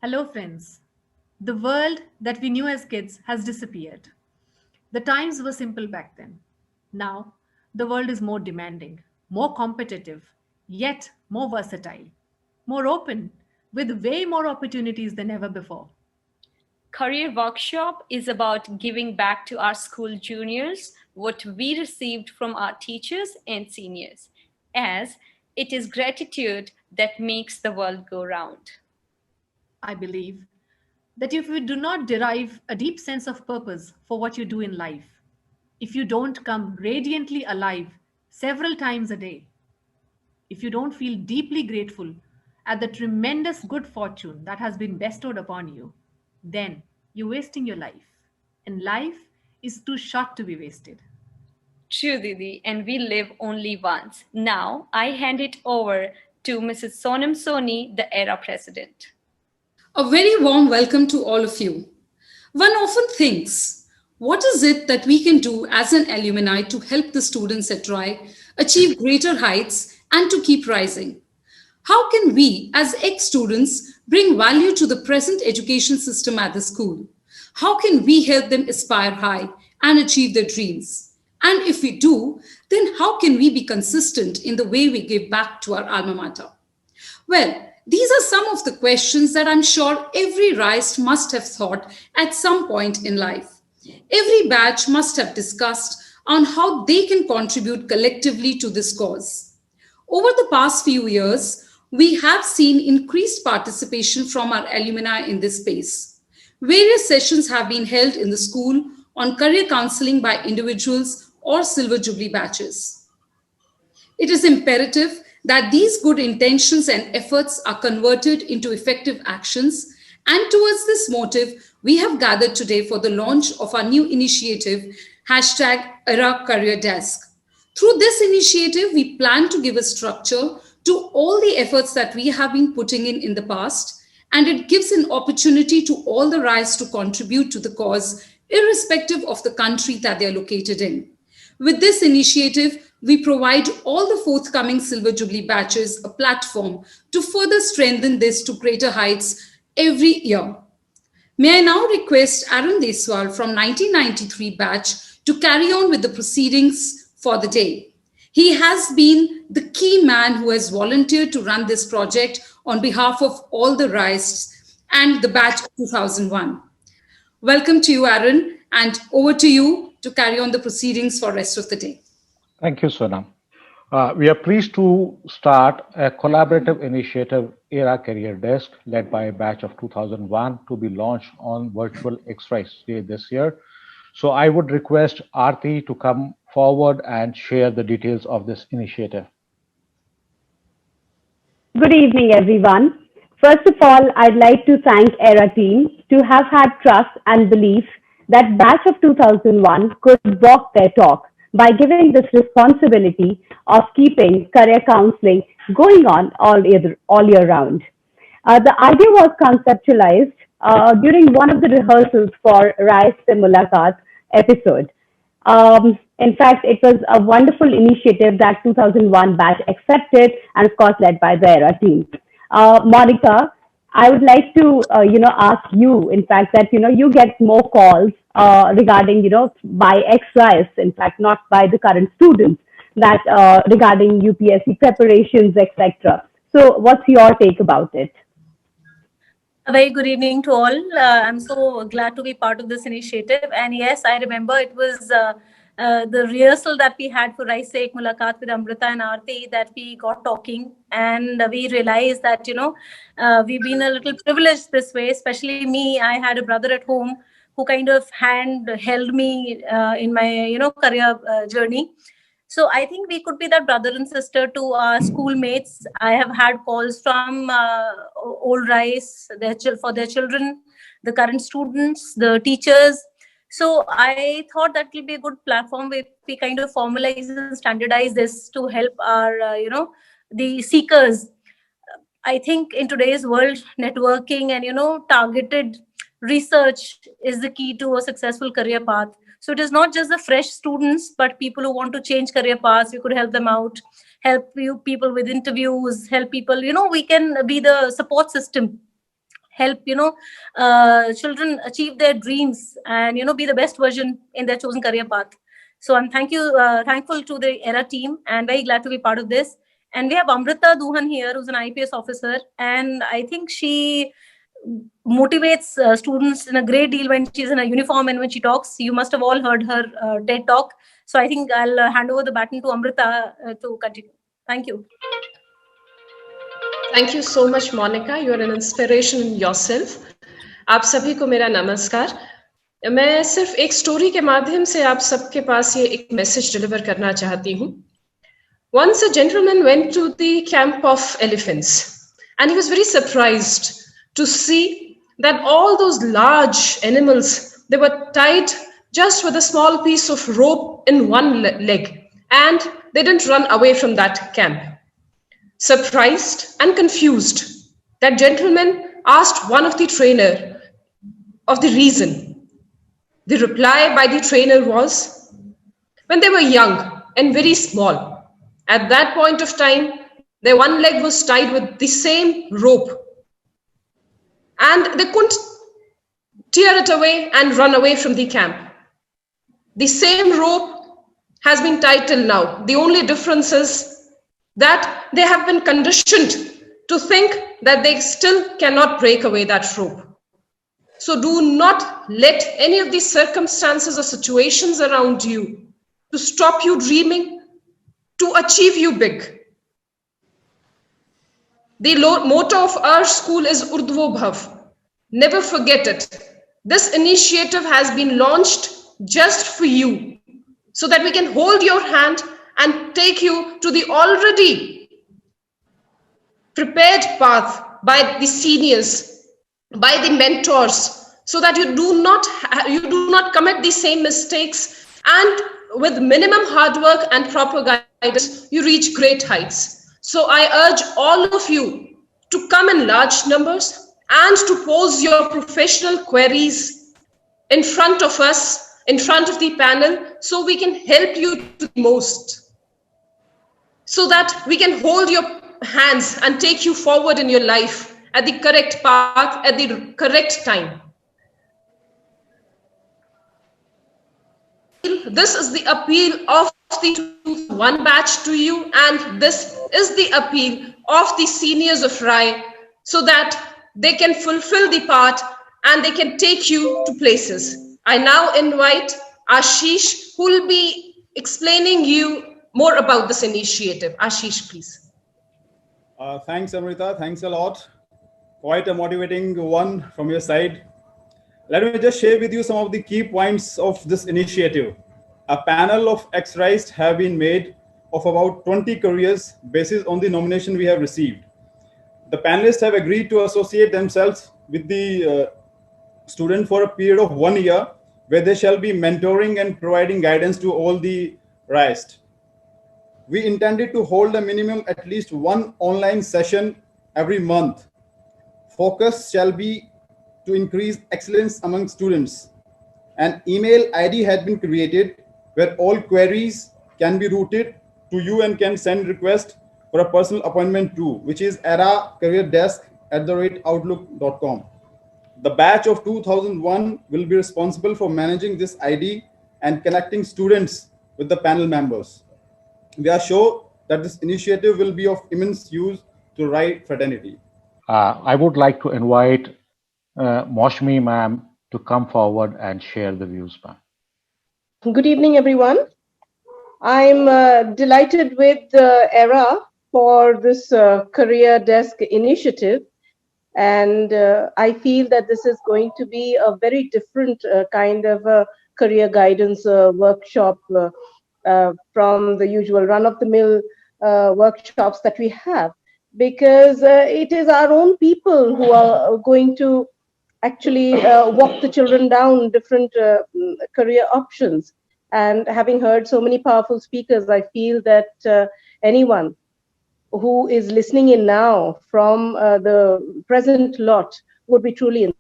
Hello, friends. The world that we knew as kids has disappeared. The times were simple back then. Now, the world is more demanding, more competitive, yet more versatile, more open, with way more opportunities than ever before. Career Workshop is about giving back to our school juniors what we received from our teachers and seniors, as it is gratitude that makes the world go round. I believe that if you do not derive a deep sense of purpose for what you do in life, if you don't come radiantly alive several times a day, if you don't feel deeply grateful at the tremendous good fortune that has been bestowed upon you, then you're wasting your life. And life is too short to be wasted. True, Didi, and we live only once. Now, I hand it over to Mrs. Sonam Soni, the era president. A very warm welcome to all of you. One often thinks, what is it that we can do as an alumni to help the students at RAI achieve greater heights and to keep rising? How can we, as ex students, bring value to the present education system at the school? How can we help them aspire high and achieve their dreams? And if we do, then how can we be consistent in the way we give back to our alma mater? Well, these are some of the questions that I'm sure every RISE must have thought at some point in life. Every batch must have discussed on how they can contribute collectively to this cause. Over the past few years, we have seen increased participation from our alumni in this space. Various sessions have been held in the school on career counseling by individuals or Silver Jubilee batches. It is imperative that these good intentions and efforts are converted into effective actions. And towards this motive, we have gathered today for the launch of our new initiative, hashtag Era Career Desk. Through this initiative, we plan to give a structure to all the efforts that we have been putting in the past, and it gives an opportunity to all the RISE to contribute to the cause, irrespective of the country that they are located in. With this initiative, we provide all the forthcoming Silver Jubilee batches a platform to further strengthen this to greater heights every year. May I now request Arun Deswal from 1993 batch to carry on with the proceedings for the day. He has been the key man who has volunteered to run this project on behalf of all the RISE and the batch of 2001. Welcome to you, Arun, and over to you to carry on the proceedings for the rest of the day. Thank you, Sonam. We are pleased to start a collaborative initiative, ERA Career Desk, led by a batch of 2001 to be launched on virtual X-Rise Day this year. So I would request Aarti to come forward and share the details of this initiative. Good evening, everyone. First of all, I'd like to thank ERA team to have had trust and belief that batch of 2001 could walk their talk by giving this responsibility of keeping career counseling going on all year round. The idea was conceptualized during one of the rehearsals for Rise Se Mulaqat episode. In fact, it was a wonderful initiative that 2001 batch accepted and of course led by the ERA team. Monica, I would like to, ask you, in fact, that, you get more calls regarding, by ex-RISE, in fact, not by the current students, that regarding UPSC preparations, etc. So what's your take about it? A very good evening to all. I'm so glad to be part of this initiative. And yes, I remember it was the rehearsal that we had for Rise Se Mulaqat with Amrita and Aarti that we got talking, and we realized that, we've been a little privileged this way, especially me. I had a brother at home who kind of held me in my, career journey. So I think we could be that brother and sister to our schoolmates. I have had calls from old Rise, for their children, the current students, the teachers. So I thought that will be a good platform if we kind of formalize and standardize this to help our, the seekers. I think in today's world, networking and, targeted research is the key to a successful career path. So it is not just the fresh students, but people who want to change career paths. We could help them out, help you people with interviews, help people, we can be the support system. help children achieve their dreams and be the best version in their chosen career path. So I'm thankful to the ERA team and very glad to be part of this. And we have Amrita Duhan here, who's an IPS officer, and I think she motivates students in a great deal when she's in a uniform and when she talks. You must have all heard her TED talk. So I think I'll hand over the baton to Amrita to continue. Thank you. Thank you so much, Monica. You are an inspiration in yourself. आप सभी को मेरा नमस्कार. मैं सिर्फ एक story के माध्यम से आप सबके पास ये एक मैसेज डिलीवर करना चाहती हूँ. Once a gentleman went to the camp of elephants, and he was very surprised to see that all those large animals, they were tied just with a small piece of rope in one leg, and they didn't run away from that camp. Surprised and confused, that gentleman asked one of the trainer of the reason. The reply by the trainer was, when they were young and very small, at that point of time, their one leg was tied with the same rope, and they couldn't tear it away and run away from the camp. The same rope has been tied till now. The only difference is that they have been conditioned to think that they still cannot break away that rope. So do not let any of these circumstances or situations around you to stop you dreaming, to achieve you big. The motto of our school is Urdhvo Bhav. Never forget it. This initiative has been launched just for you, so that we can hold your hand and take you to the already prepared path by the seniors, by the mentors, so that you do not commit the same mistakes, and with minimum hard work and proper guidance, you reach great heights. So I urge all of you to come in large numbers and to pose your professional queries in front of us, in front of the panel, so we can help you to the most, so that we can hold your hands and take you forward in your life at the correct path, at the correct time. This is the appeal of the one batch to you, and this is the appeal of the seniors of RAI, so that they can fulfill the part and they can take you to places. I now invite Ashish, who will be explaining you more about this initiative. Ashish, please. Thanks, Amrita. Thanks a lot. Quite a motivating one from your side. Let me just share with you some of the key points of this initiative. A panel of ex-RAIs have been made of about 20 careers based on the nomination we have received. The panelists have agreed to associate themselves with the student for a period of 1 year, where they shall be mentoring and providing guidance to all the RAIs. We intended to hold a minimum at least one online session every month. Focus shall be to increase excellence among students. An email ID had been created where all queries can be routed to you and can send request for a personal appointment to, which is eracareerdesk@outlook.com. The batch of 2001 will be responsible for managing this ID and connecting students with the panel members. We are sure that this initiative will be of immense use to RAI fraternity. I would like to invite Maushmi ma'am to come forward and share the views, ma'am. Good evening, everyone. I'm delighted with ERA for this Career Desk initiative. And I feel that this is going to be a very different kind of career guidance workshop from the usual run-of-the-mill workshops that we have, because it is our own people who are going to actually walk the children down different career options. And having heard so many powerful speakers, I feel that anyone who is listening in now from the present lot would be truly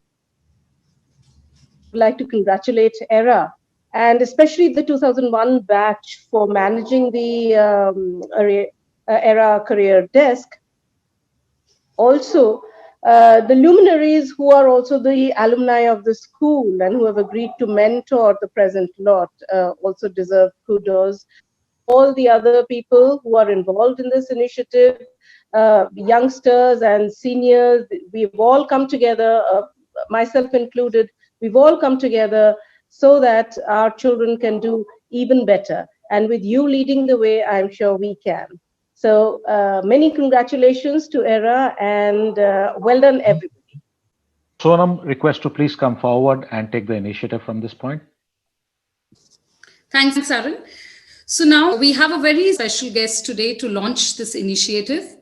I'd like to congratulate ERA, and especially the 2001 batch for managing the ERA Career Desk. Also, the luminaries who are also the alumni of the school and who have agreed to mentor the present lot also deserve kudos. All the other people who are involved in this initiative, youngsters and seniors, we've all come together, myself included, we've all come together so that our children can do even better. And with you leading the way, I'm sure we can. So many congratulations to ERA and well done, everybody. Sonam, request to please come forward and take the initiative from this point. Thanks, Arun. So now we have a very special guest today to launch this initiative.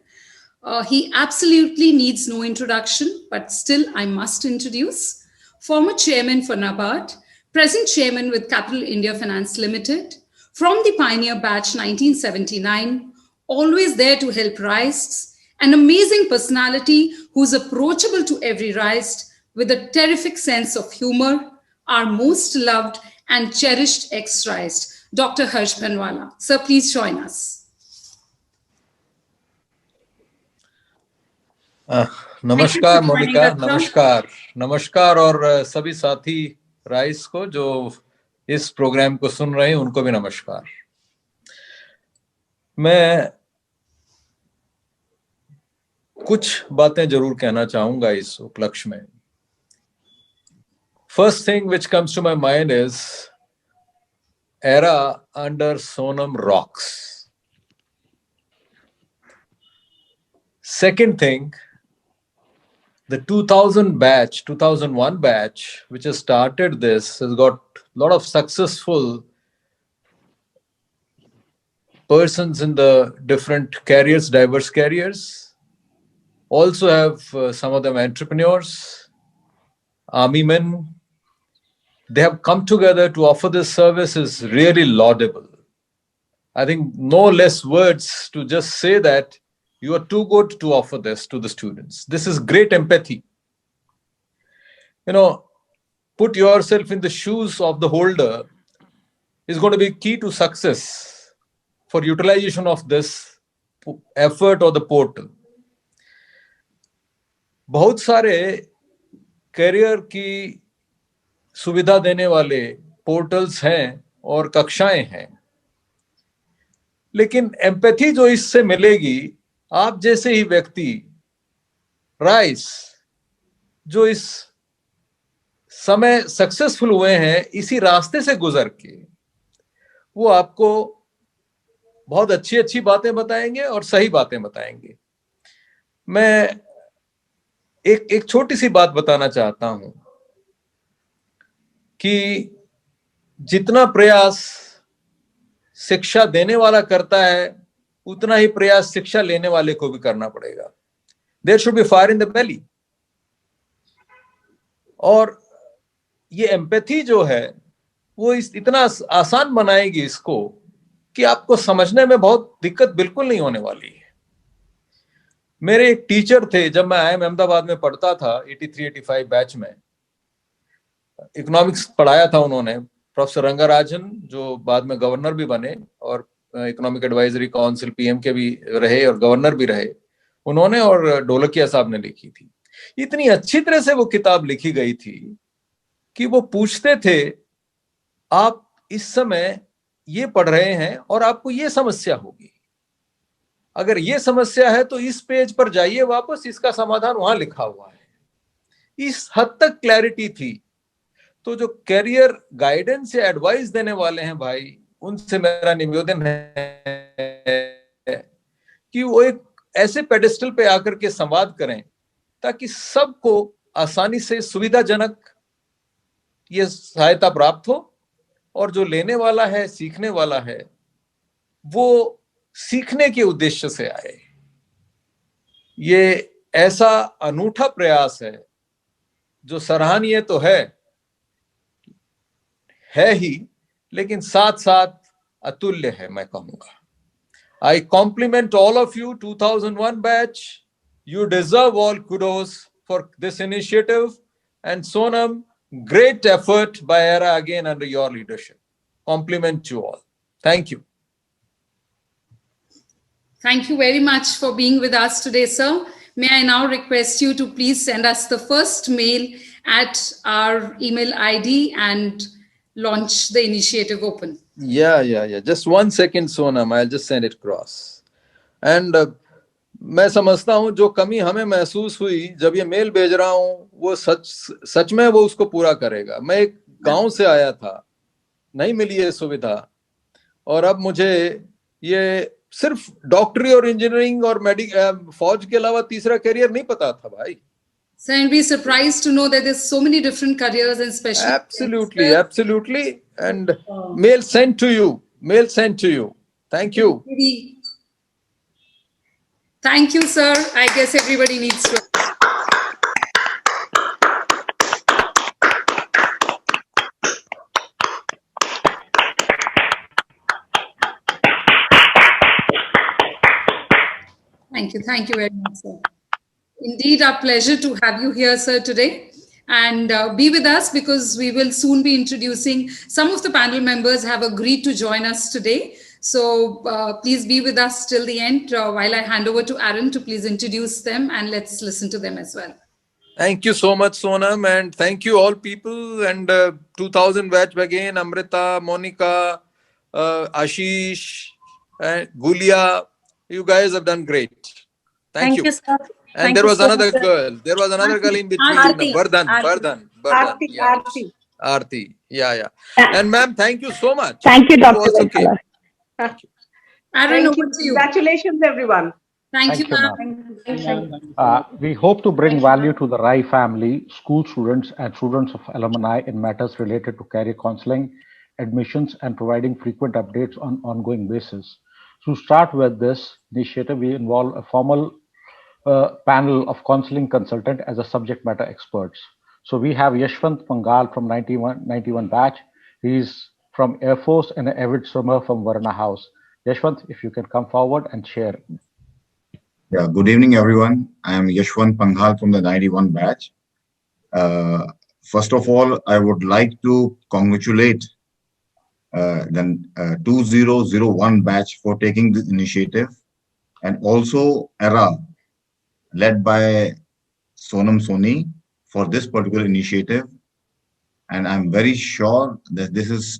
He absolutely needs no introduction, but still I must introduce. Former chairman for NABARD, present chairman with Capital India Finance Limited, from the pioneer batch 1979, always there to help RISEs, an amazing personality who's approachable to every RISE with a terrific sense of humor, our most loved and cherished ex-RISE, Dr. Harsh Bhanwala. Sir, please join us. नमस्कार मोनिका, नमस्कार और सभी साथी rice को जो इस programme को सुन रहे हैं उनको भी नमस्कार। मैं कुछ बातें जरूर कहना चाहूंगा इस उपलक्ष्य में। First thing which comes to my mind is ERA under Sonam rocks. Second thing, the 2001 batch, which has started this, has got a lot of successful persons in the different careers, diverse careers. Also have some of them entrepreneurs, army men. They have come together to offer this service is really laudable. I think no less words to just say that you are too good to offer this to the students. This is great empathy. You know, put yourself in the shoes of the holder is going to be key to success for utilization of this effort or the portal. बहुत सारे career की सुविधा देने वाले portals हैं और कक्षाएं हैं, लेकिन एम्पैथी जो इससे मिलेगी, आप जैसे ही व्यक्ति राइस जो इस समय सक्सेसफुल हुए हैं इसी रास्ते से गुजर के, वो आपको बहुत अच्छी अच्छी बातें बताएंगे और सही बातें बताएंगे। मैं एक छोटी सी बात बताना चाहता हूं कि जितना प्रयास शिक्षा देने वाला करता है उतना ही प्रयास शिक्षा लेने वाले को भी करना पड़ेगा। There should be fire in the belly. और ये एम्पैथी जो है वो इतना आसान बनाएगी इसको कि आपको समझने में बहुत दिक्कत बिल्कुल नहीं होने वाली है। मेरे एक टीचर थे जब मैं IIM अहमदाबाद में पढ़ता था 83-85 बैच में, इकोनॉमिक्स पढ़ाया था उन्होंने, प्रोफेसर रंगाराजन, जो बाद में गवर्नर भी बने और इकोनॉमिक एडवाइजरी काउंसिल PM के भी रहे और गवर्नर भी रहे उन्होंने, और ढोलकिया साहब ने लिखी थी। इतनी अच्छी तरह से वो किताब लिखी गई थी कि वो पूछते थे आप इस समय ये पढ़ रहे हैं और आपको ये समस्या होगी, अगर ये समस्या है तो इस पेज पर जाइए वापस, इसका समाधान वहां लिखा हुआ है। इस हद तक क्लैरिटी थी। तो जो कैरियर गाइडेंस या एडवाइस देने वाले हैं भाई, उनसे मेरा निवेदन है कि वो एक ऐसे पेडेस्टल पे आकर के संवाद करें ताकि सबको आसानी से सुविधाजनक ये सहायता प्राप्त हो, और जो लेने वाला है, सीखने वाला है, वो सीखने के उद्देश्य से आए। ये ऐसा अनूठा प्रयास है जो सराहनीय तो है ही, लेकिन साथ साथ अतुल्य है, मैं कहूंगा। I compliment all of you, 2001 batch. You deserve all kudos for this initiative. And Sonam, great effort by ERA again under your leadership. Compliment you all. Thank you. Thank you very much for being with us today, sir. may I now request you to please send us the first mail at our email ID and launch the initiative open. Yeah. Just 1 second, Sonam. I'll just send it across. And मैं समझता हूँ जो कमी हमें महसूस हुई जब ये मेल भेज रहा हूँ वो सच में वो उसको पूरा करेगा. मैं एक गांव से आया था, नहीं मिली ये सुविधा, और अब मुझे ये सिर्फ डॉक्टरी और इंजीनियरिंग और फौज के अलावा तीसरा करियर नहीं पता था भाई. So, and be surprised to know that there's so many different careers and specialties. Absolutely. And mail sent to you. Thank you. Thank you, sir. I guess everybody needs to. Thank you very much, sir. Indeed, our pleasure to have you here, sir, today. And be with us because we will soon be introducing some of the panel members have agreed to join us today. So please be with us till the end while I hand over to Aaron to please introduce them, and let's listen to them as well. Thank you so much, Sonam, and thank you all people. And 2000 batch again, Amrita, Monica, Ashish, and Gulia. You guys have done great. Thank you. Sir. And there was another girl. There was another girl in between. Vardhan. Aarti. Yeah. And ma'am, thank you so much. Thank you, Dr. Okay. Aaron, over to you. Congratulations, everyone. Thank you, ma'am. We hope to bring value to the Rai family, school students, and students of alumni in matters related to career counseling, admissions, and providing frequent updates on ongoing basis. To start with this initiative, we involve a formal panel of counseling consultant as a subject matter experts. So we have Yashwant Pangal from 91 batch. He's from Air Force and an avid swimmer from Varna House. Yashwant, if you can come forward and share. Yeah, good evening, everyone. I am Yashwant Pangal from the 91 batch. First of all, I would like to congratulate the 2001 batch for taking this initiative, and also ERA, led by Sonam Soni, for this particular initiative. And I'm very sure that this is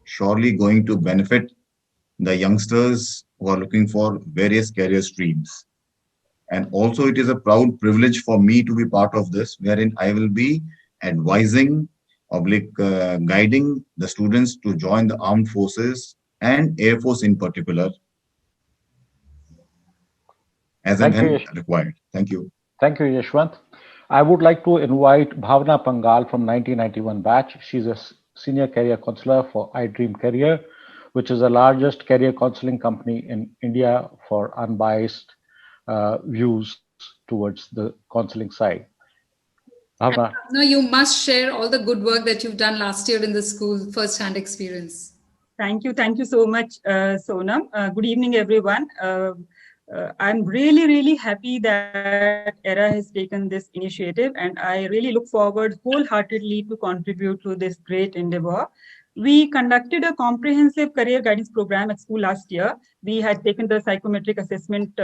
surely going to benefit the youngsters who are looking for various career streams. And also it is a proud privilege for me to be part of this, wherein I will be advising, guiding the students to join the armed forces and Air Force in particular, as and when required. Thank you. Thank you, Yashwant. I would like to invite Bhavna Pangal from 1991 batch. She's a senior career counselor for iDream Career, which is the largest career counseling company in India for unbiased views towards the counseling side. Bhavna. No, you must share all the good work that you've done last year in the school, first-hand experience. Thank you so much, Sonam. Good evening, everyone. I'm really happy that ERA has taken this initiative, and I really look forward wholeheartedly to contribute to this great endeavor. We conducted a comprehensive career guidance program at school last year. We had taken the psychometric assessment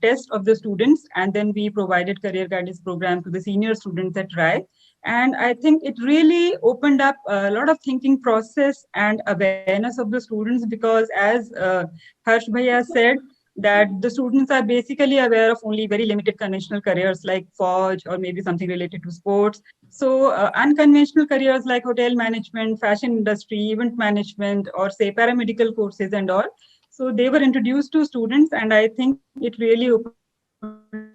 test of the students, and then we provided career guidance program to the senior students at RAI. And I think it really opened up a lot of thinking process and awareness of the students, because as Harsh Bhaiya said, that the students are basically aware of only very limited conventional careers like Fauj or maybe something related to sports. So unconventional careers like hotel management, fashion industry, event management, or say paramedical courses and all. So they were introduced to students, and I think it really opened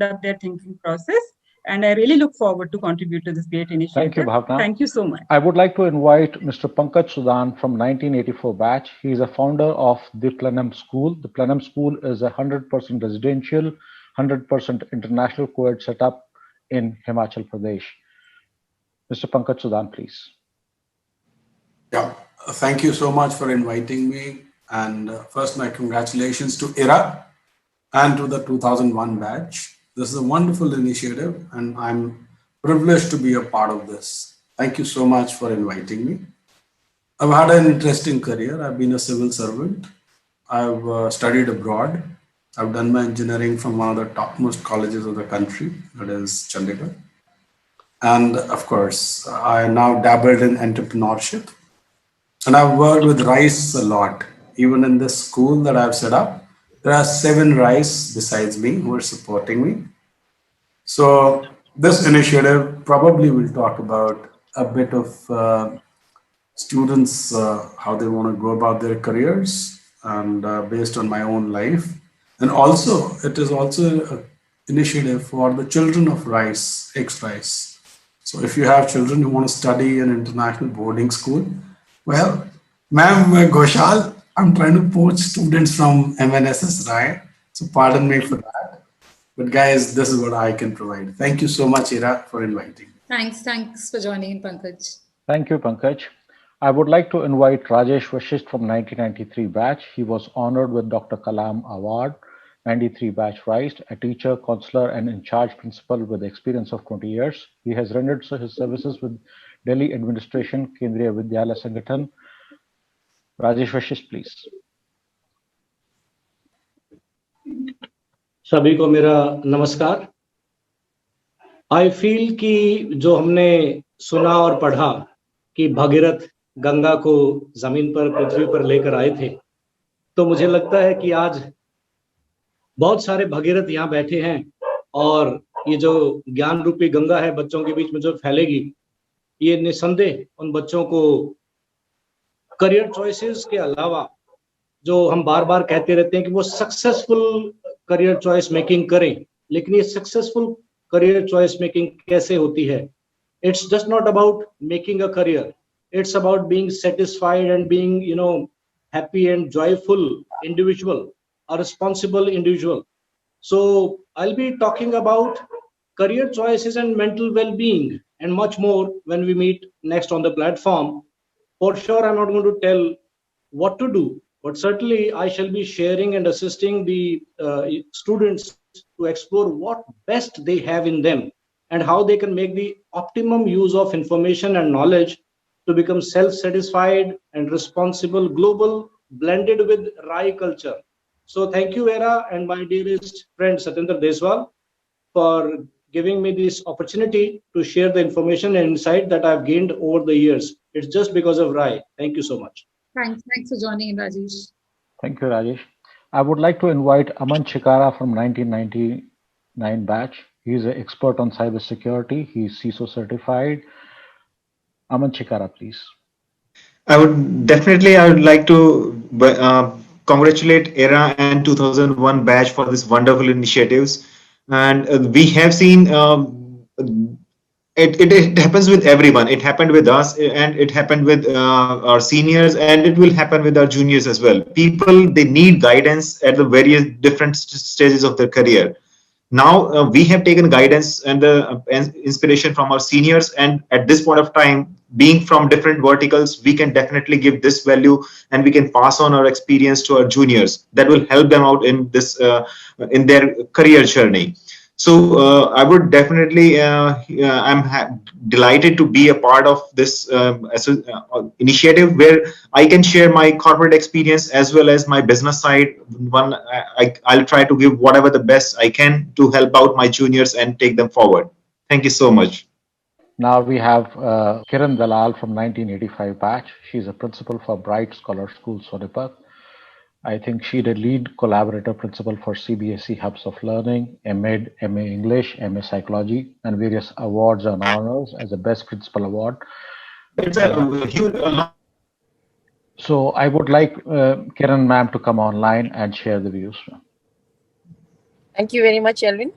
up their thinking process. And I really look forward to contribute to this great initiative. Thank you, Bhavna. Thank you so much. I would like to invite Mr. Pankaj Sudan from 1984 batch. He is a founder of the Plenum School. The Plenum School is a 100% residential, 100% international co-ed setup in Himachal Pradesh. Mr. Pankaj Sudan, please. Yeah, thank you so much for inviting me. And first, my congratulations to ERA and to the 2001 batch. This is a wonderful initiative, and I'm privileged to be a part of this. Thank you so much for inviting me. I've had an interesting career. I've been a civil servant. I've studied abroad. I've done my engineering from one of the topmost colleges of the country, that is Chandigarh. And of course, I now dabbled in entrepreneurship. And I've worked with RISE a lot. Even in this school that I've set up, there are 7 RISE besides me who are supporting me. So this initiative probably will talk about a bit of students, how they want to go about their careers, and based on my own life. And also, it is also an initiative for the children of RISE, ex-RISE. So if you have children who want to study in international boarding school, well, ma'am Ghoshal, I'm trying to poach students from MNSS Rai. So pardon me for that. But guys, this is what I can provide. Thank you so much, Ira, for inviting. Thanks for joining, Pankaj. Thank you, Pankaj. I would like to invite Rajesh Vashist from 1993 batch. He was honored with Dr. Kalam Award, 93 batch RISE, a teacher, counselor, and in-charge principal with experience of 20 years. He has rendered his services with Delhi administration, Kendriya Vidyalaya Sangathan. Rajesh Vashist, please. सभी को मेरा नमस्कार। I feel कि जो हमने सुना और पढ़ा कि भगीरथ गंगा को जमीन पर, पृथ्वी पर लेकर आए थे, तो मुझे लगता है कि आज बहुत सारे भगीरथ यहाँ बैठे हैं और ये जो ज्ञान रूपी गंगा है बच्चों के बीच में जो फैलेगी, ये निसंदेह उन बच्चों को करियर चॉइसेस के अलावा, जो हम बार बार कहते रहते हैं कि वो सक्सेसफुल करियर चॉइस मेकिंग करें, लेकिन ये सक्सेसफुल करियर चॉइस मेकिंग कैसे होती है? It's just not about making a career, it's about being satisfied and being happy and joyful individual, a responsible individual. So I'll be talking about career choices and mental well-being and much more when we meet next on the platform. For sure, I'm not going to tell what to do, but certainly I shall be sharing and assisting the students to explore what best they have in them and how they can make the optimum use of information and knowledge to become self-satisfied and responsible global blended with Rai culture. So thank you, Era, and my dearest friend Satyendra Deswal for giving me this opportunity to share the information and insight that I've gained over the years. It's just because of Rai. Thank you so much. Thanks for joining, Rajesh. Thank you, Rajesh. I would like to invite Aman Chikara from 1999 batch. He's an expert on cybersecurity. He's CISO certified. Aman Chikara, please. I would like to congratulate ERA and 2001 batch for this wonderful initiatives. And we have seen it happens with everyone. It happened with us, and it happened with our seniors, and it will happen with our juniors as well. People, they need guidance at the various different stages of their career. Now we have taken guidance and inspiration from our seniors, and at this point of time, being from different verticals, we can definitely give this value, and we can pass on our experience to our juniors that will help them out in this in their career journey. So I would definitely I'm delighted to be a part of this initiative where I can share my corporate experience as well as my business side. I'll try to give whatever the best I can to help out my juniors and take them forward. Thank you so much. Now we have Kiran Dalal from 1985 batch. She's a principal for Bright Scholar School, Sonipat. I think she's the lead collaborator principal for CBSE Hubs of Learning, MA English, MA Psychology, and various awards and honors as a Best Principal Award. So I would like Kiran ma'am to come online and share the views. Thank you very much, Elvin.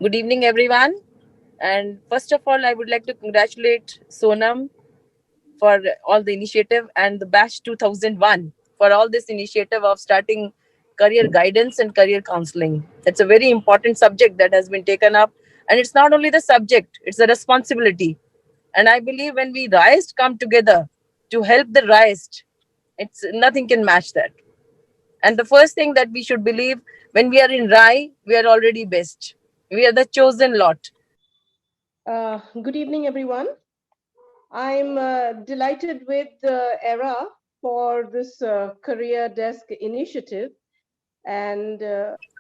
Good evening, everyone. And first of all, I would like to congratulate Sonam for all the initiative and the batch 2001 for all this initiative of starting career guidance and career counseling. That's a very important subject that has been taken up. And it's not only the subject, it's a responsibility. And I believe when we RISE come together to help the RISE, nothing can match that. And the first thing that we should believe, when we are in RISE, we are already best. We are the chosen lot. Good evening, everyone. I'm delighted with ERA for this Career Desk initiative. and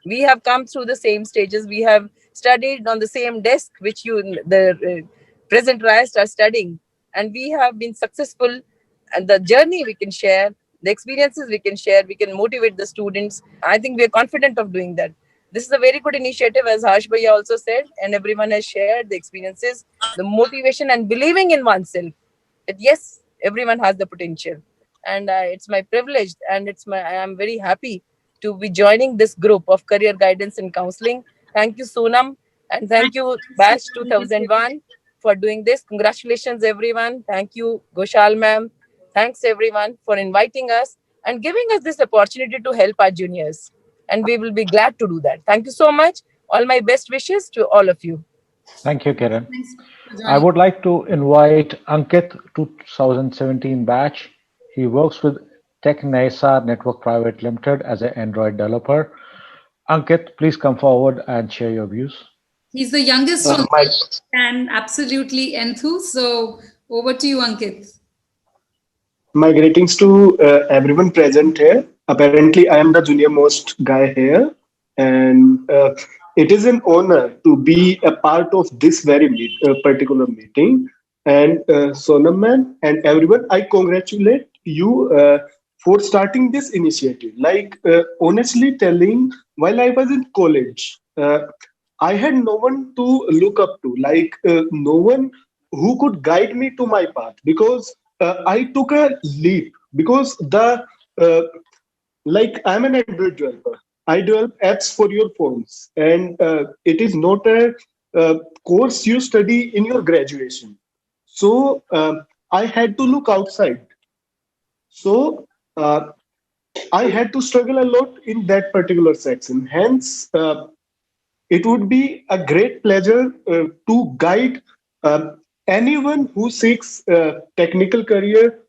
we have come through the same stages. We have studied on the same desk which you, the present RIST, are studying, and we have been successful. And the journey we can share, the experiences we can share, we can motivate the students. I think we are confident of doing that. This is a very good initiative, as Harsh Bhaiya also said, and everyone has shared the experiences, the motivation, and believing in oneself. That yes, everyone has the potential, and it's my privilege, and I am very happy to be joining this group of career guidance and counseling. Thank you, Sonam, and thank you, Batch 2001, for doing this. Congratulations, everyone. Thank you, Goshal ma'am. Thanks, everyone, for inviting us and giving us this opportunity to help our juniors. And we will be glad to do that. Thank you so much. All my best wishes to all of you. Thank you, Kiran. I would like to invite Ankit, 2017 batch. He works with TechNISA Network Private Limited as an Android developer. Ankit, please come forward and share your views. He's the youngest on and absolutely enthused. So over to you, Ankit. My greetings to everyone present here. Apparently, I am the junior most guy here, and it is an honor to be a part of this very particular meeting. And Sonam ma'am and everyone, I congratulate you for starting this initiative. Like honestly telling, while I was in college, I had no one to look up to, like no one who could guide me to my path, because I took a leap, because like I'm an Android developer. I develop apps for your phones, and it is not a course you study in your graduation. So I had to look outside. So I had to struggle a lot in that particular section. Hence, it would be a great pleasure to guide anyone who seeks technical career,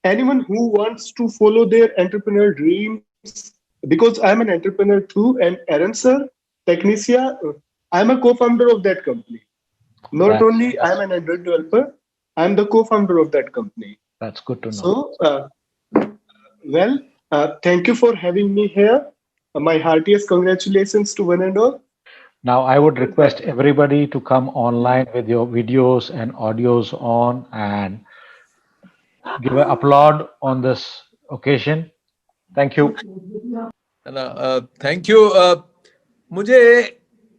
anyone who wants to follow their entrepreneurial dreams, because I'm an entrepreneur too, and Aaron sir, Technisia, I'm a co-founder of that company. Not only I'm an Android developer, I'm the co-founder of that company. That's good to know. So, thank you for having me here. My heartiest congratulations to one and all. Now, I would request everybody to come online with your videos and audios on and give an applaud on this occasion. Thank you. Thank you. मुझे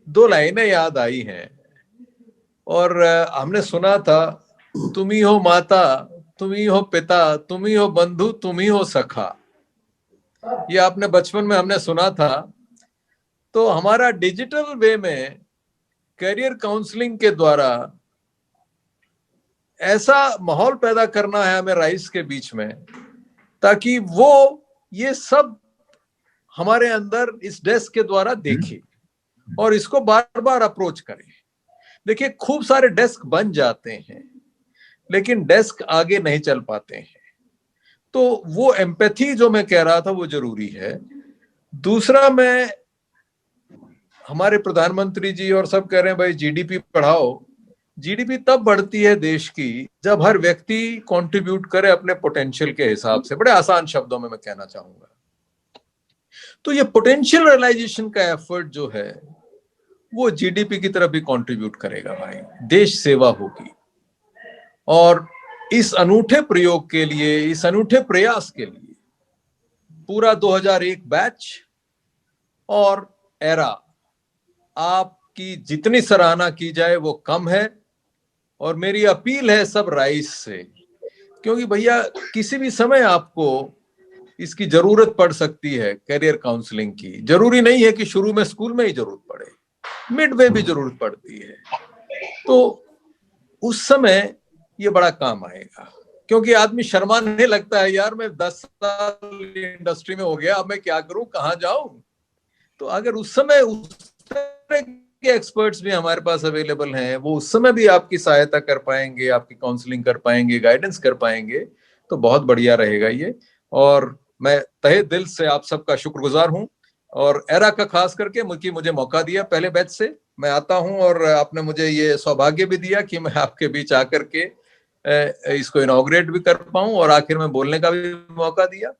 दो लाइनें याद आई हैं, और हमने सुना था, तुम ही हो माता, तुम ही हो पिता, तुम ही हो बंधु, तुम ही हो सखा। ये आपने बचपन में हमने सुना था। तो हमारा डिजिटल वे में करियर काउंसलिंग के द्वारा ऐसा माहौल पैदा करना है हमें राइस के बीच में, ताकि वो ये सब हमारे अंदर इस डेस्क के द्वारा देखे और इसको बार बार अप्रोच करें। देखिए, खूब सारे डेस्क बन जाते हैं, लेकिन डेस्क आगे नहीं चल पाते हैं। तो वो एम्पैथी जो मैं कह रहा था वो जरूरी है। दूसरा, मैं हमारे प्रधानमंत्री जी और सब कह रहे हैं भाई जीडीपी बढ़ाओ। जीडीपी तब बढ़ती है देश की जब हर व्यक्ति कंट्रीब्यूट करे अपने पोटेंशियल के हिसाब से। बड़े आसान शब्दों में मैं कहना चाहूंगा। तो ये पोटेंशियल रियलाइजेशन का एफर्ट जो है वो जीडीपी की तरफ भी कंट्रीब्यूट करेगा भाई, देश सेवा होगी। और इस अनूठे प्रयोग के लिए, इस अनूठे प्रयास के लिए पूरा 2001 बैच और एरा, आपकी जितनी सराहना की जाए वो कम है। और मेरी अपील है सब राइस से, क्योंकि भैया किसी भी समय आपको इसकी जरूरत पड़ सकती है। करियर काउंसलिंग की जरूरी नहीं है कि शुरू में स्कूल में ही जरूरत पड़े, मिड वे भी जरूरत पड़ती है। तो उस समय ये बड़ा काम आएगा, क्योंकि आदमी शर्माने लगता है, यार मैं 10 साल इंडस्ट्री में हो गया, अब मैं क्या करूं, कहां जाऊं। तो अगर उस समय उस तरह के एक्सपर्ट्स भी हमारे पास अवेलेबल हैं, वो उस समय भी आपकी सहायता कर पाएंगे, आपकी काउंसलिंग कर पाएंगे, गाइडेंस कर पाएंगे, तो बहुत बढ़िया रहेगा ये। और मैं तहे दिल से आप सबका शुक्रगुजार हूं, और एरा का खास करके मुझे मौका दिया। पहले बैच से मैं आता हूं और आपने मुझे ये सौभाग्य भी दिया कि मैं आपके बीच आकर के इसको इनॉग्रेट भी कर पाऊं और आखिर में बोलने का भी मौका दिया।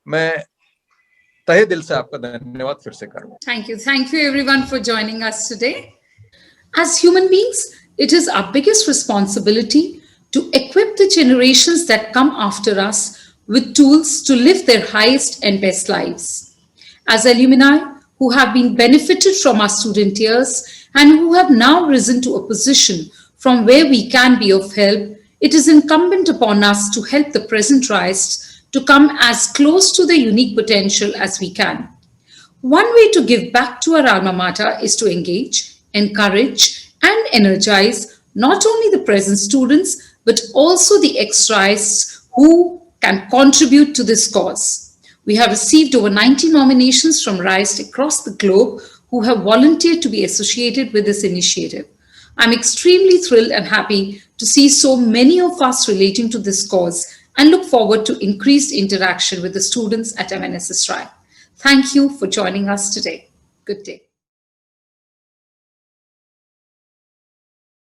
मैं तहे दिल से आपका धन्यवाद फिर से करूँ. Thank you everyone for joining us today. As human beings, it is our biggest responsibility to equip the generations that come after us with tools to live their highest and best lives. As alumni who have been benefited from our student years and who have now risen to a position from where we can be of help, it is incumbent upon us to help the present rise to come as close to the unique potential as we can. One way to give back to our alma mater is to engage, encourage, and energize not only the present students, but also the ex-RISEs who can contribute to this cause. We have received over 90 nominations from RISE across the globe who have volunteered to be associated with this initiative. I'm extremely thrilled and happy to see so many of us relating to this cause and look forward to increased interaction with the students at MNSS RISE. Thank you for joining us today. Good day.